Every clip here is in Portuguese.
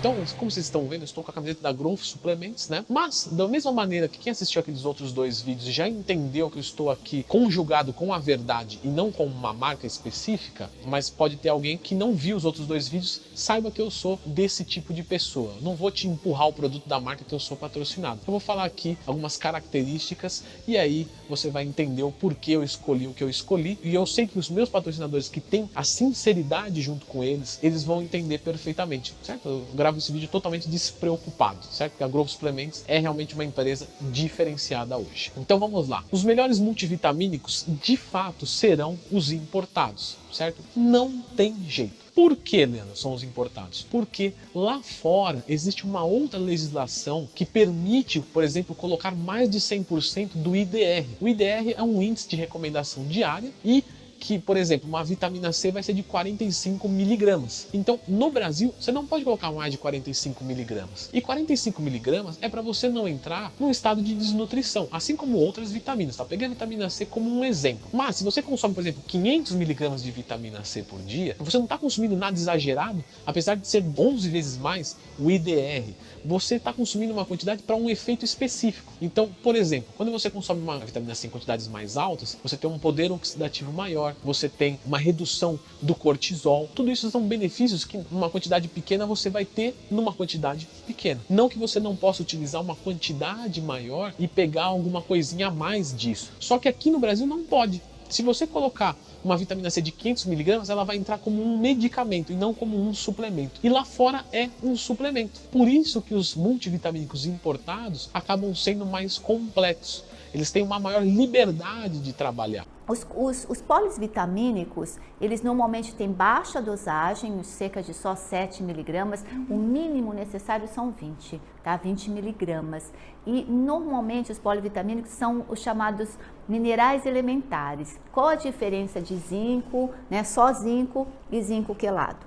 Então, como vocês estão vendo, eu estou com a camiseta da Growth Suplements, né? Mas, da mesma maneira que quem assistiu aqueles outros dois vídeos já entendeu que eu estou aqui conjugado com a verdade e não com uma marca específica, mas pode ter alguém que não viu os outros dois vídeos, saiba que eu sou desse tipo de pessoa. Não vou te empurrar o produto da marca que eu sou patrocinado. Eu vou falar aqui algumas características e aí você vai entender o porquê eu escolhi o que eu escolhi. E eu sei que os meus patrocinadores que têm a sinceridade junto com eles, eles vão entender perfeitamente, certo? Eu gravo esse vídeo totalmente despreocupado, certo? Porque a Growth Suplements é realmente uma empresa diferenciada hoje. Então vamos lá. Os melhores multivitamínicos, de fato, serão os importados, certo? Não tem jeito. Por que, Leandro, são os importados? Porque lá fora existe uma outra legislação que permite, por exemplo, colocar mais de 100% do IDR. O IDR é um índice de recomendação diária e que, por exemplo, uma vitamina C vai ser de 45 miligramas. Então, no Brasil, você não pode colocar mais de 45 miligramas. E 45 miligramas é para você não entrar num estado de desnutrição, assim como outras vitaminas. Tá? Peguei a vitamina C como um exemplo. Mas, se você consome, por exemplo, 500 miligramas de vitamina C por dia, você não está consumindo nada exagerado, apesar de ser 11 vezes mais o IDR. Você está consumindo uma quantidade para um efeito específico. Então, por exemplo, quando você consome uma vitamina C em quantidades mais altas, você tem um poder oxidativo maior, você tem uma redução do cortisol. Tudo isso são benefícios que numa quantidade pequena você vai ter numa quantidade pequena. Não que você não possa utilizar uma quantidade maior e pegar alguma coisinha a mais disso. Só que aqui no Brasil não pode. Se você colocar uma vitamina C de 500 miligramas, ela vai entrar como um medicamento e não como um suplemento. E lá fora é um suplemento. Por isso que os multivitamínicos importados acabam sendo mais completos. Eles têm uma maior liberdade de trabalhar. Os polivitamínicos, eles normalmente têm baixa dosagem, cerca de só 7 miligramas, o mínimo necessário são 20, tá? 20 miligramas. E normalmente os polivitamínicos são os chamados minerais elementares. Qual a diferença de zinco, né? Só zinco e zinco quelado?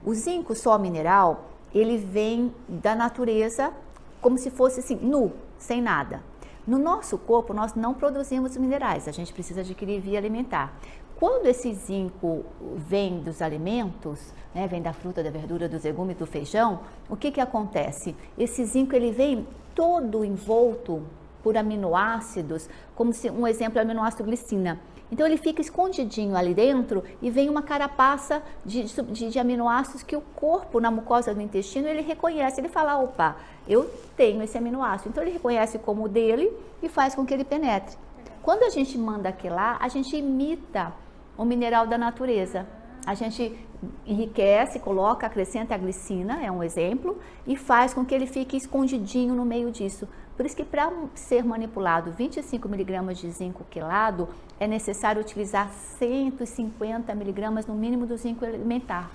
O zinco só mineral, ele vem da natureza como se fosse assim, nu, sem nada. No nosso corpo, nós não produzimos minerais, a gente precisa adquirir via alimentar. Quando esse zinco vem dos alimentos, né, vem da fruta, da verdura, dos legumes, do feijão, o que acontece? Esse zinco ele vem todo envolto por aminoácidos, como se um exemplo é o aminoácido glicina. Então ele fica escondidinho ali dentro e vem uma carapaça de aminoácidos que o corpo, na mucosa do intestino, ele reconhece, ele fala, opa, eu tenho esse aminoácido. Então ele reconhece como o dele e faz com que ele penetre. Quando a gente manda aquelar, a gente imita o mineral da natureza. A gente enriquece, coloca, acrescenta a glicina, é um exemplo, e faz com que ele fique escondidinho no meio disso. Por isso que para ser manipulado 25 miligramas de zinco quelado, é necessário utilizar 150 miligramas no mínimo do zinco elementar.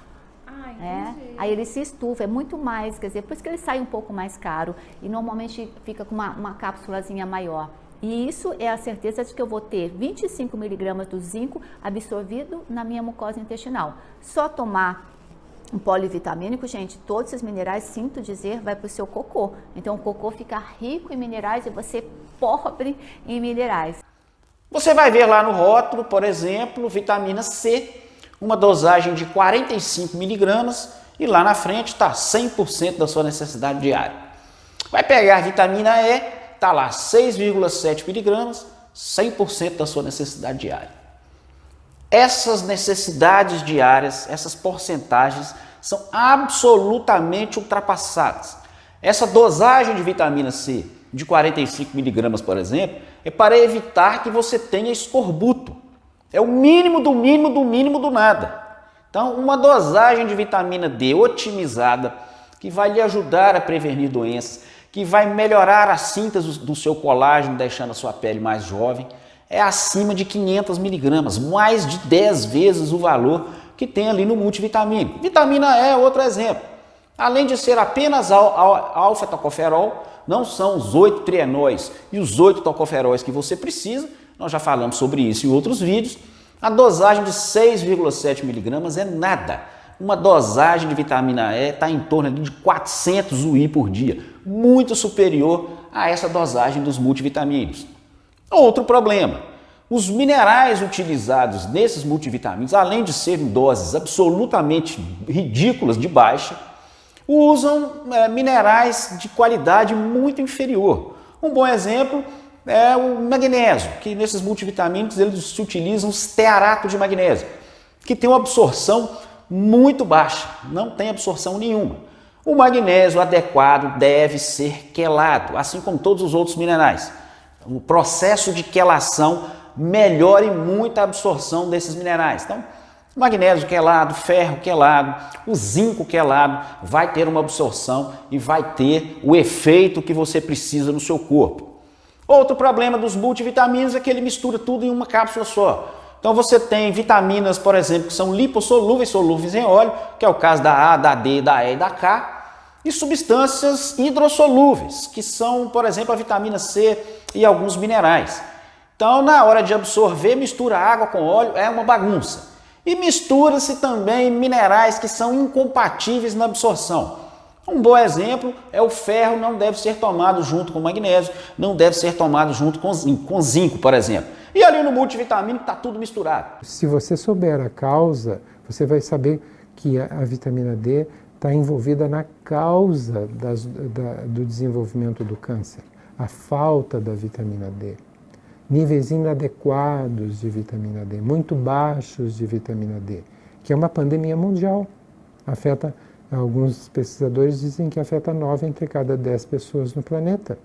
Aí ele se estufa, é muito mais, quer dizer, por isso que ele sai um pouco mais caro e normalmente fica com uma cápsulazinha maior. E isso é a certeza de que eu vou ter 25 miligramas do zinco absorvido na minha mucosa intestinal. Só tomar um polivitamínico, gente, todos esses minerais, sinto dizer, vai para o seu cocô. Então o cocô fica rico em minerais e você pobre em minerais. Você vai ver lá no rótulo, por exemplo, vitamina C, uma dosagem de 45 miligramas e lá na frente está 100% da sua necessidade diária. Vai pegar a vitamina E, está lá 6,7 miligramas, 100% da sua necessidade diária. Essas necessidades diárias, essas porcentagens são absolutamente ultrapassadas. Essa dosagem de vitamina C de 45 miligramas, por exemplo, é para evitar que você tenha escorbuto. É o mínimo do mínimo do mínimo do nada. Então, uma dosagem de vitamina D otimizada, que vai lhe ajudar a prevenir doenças, que vai melhorar a síntese do seu colágeno, deixando a sua pele mais jovem, é acima de 500 miligramas, mais de 10 vezes o valor que tem ali no multivitamínico. Vitamina E é outro exemplo. Além de ser apenas alfa-tocoferol, não são os 8 trienóis e os 8 tocoferóis que você precisa, nós já falamos sobre isso em outros vídeos. A dosagem de 6,7 miligramas é nada. Uma dosagem de vitamina E está em torno de 400 UI por dia, muito superior a essa dosagem dos multivitamínicos. Outro problema, os minerais utilizados nesses multivitamínicos, além de serem doses absolutamente ridículas de baixa, usam minerais de qualidade muito inferior. Um bom exemplo é o magnésio, que nesses multivitamínicos eles se utilizam os stearato de magnésio, que tem uma absorção muito baixa, não tem absorção nenhuma. O magnésio adequado deve ser quelado, assim como todos os outros minerais. O processo de quelação melhora muito a absorção desses minerais. Então, magnésio quelado, ferro quelado, o zinco quelado vai ter uma absorção e vai ter o efeito que você precisa no seu corpo. Outro problema dos multivitamínicos é que ele mistura tudo em uma cápsula só. Então você tem vitaminas, por exemplo, que são lipossolúveis, solúveis em óleo, que é o caso da A, da D, da E e da K, e substâncias hidrossolúveis, que são, por exemplo, a vitamina C e alguns minerais. Então, na hora de absorver, mistura água com óleo, é uma bagunça. E mistura-se também minerais que são incompatíveis na absorção. Um bom exemplo é o ferro, não deve ser tomado junto com o magnésio, não deve ser tomado junto com zinco, por exemplo. E ali no multivitamínico está tudo misturado. Se você souber a causa, você vai saber que a vitamina D está envolvida na causa do desenvolvimento do câncer, a falta da vitamina D. Níveis inadequados de vitamina D, muito baixos de vitamina D, que é uma pandemia mundial. Afeta, alguns pesquisadores dizem que afeta 9 entre cada 10 pessoas no planeta.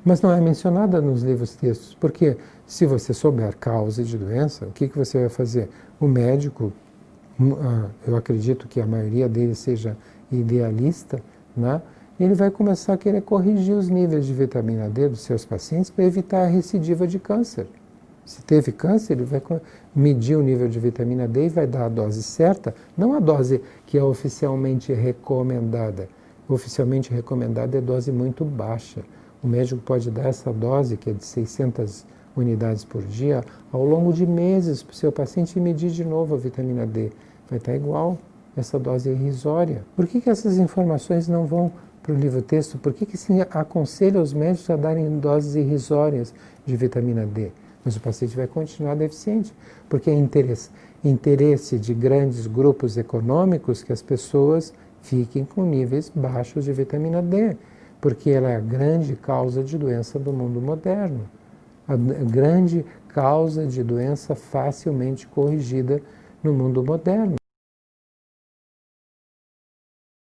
Mas não é mencionada nos livros textos, porque se você souber causa de doença, o que você vai fazer? O médico, eu acredito que a maioria deles seja idealista, né? Ele vai começar a querer corrigir os níveis de vitamina D dos seus pacientes para evitar a recidiva de câncer. Se teve câncer, ele vai medir o nível de vitamina D e vai dar a dose certa, não a dose que é oficialmente recomendada. Oficialmente recomendada é dose muito baixa. O médico pode dar essa dose, que é de 600 unidades por dia, ao longo de meses para o seu paciente e medir de novo a vitamina D. Vai estar igual, essa dose é irrisória. Por que essas informações não vão para o livro-texto? Por que se aconselha os médicos a darem doses irrisórias de vitamina D? Mas o paciente vai continuar deficiente, porque é interesse de grandes grupos econômicos que as pessoas fiquem com níveis baixos de vitamina D, porque ela é a grande causa de doença do mundo moderno, a grande causa de doença facilmente corrigida no mundo moderno.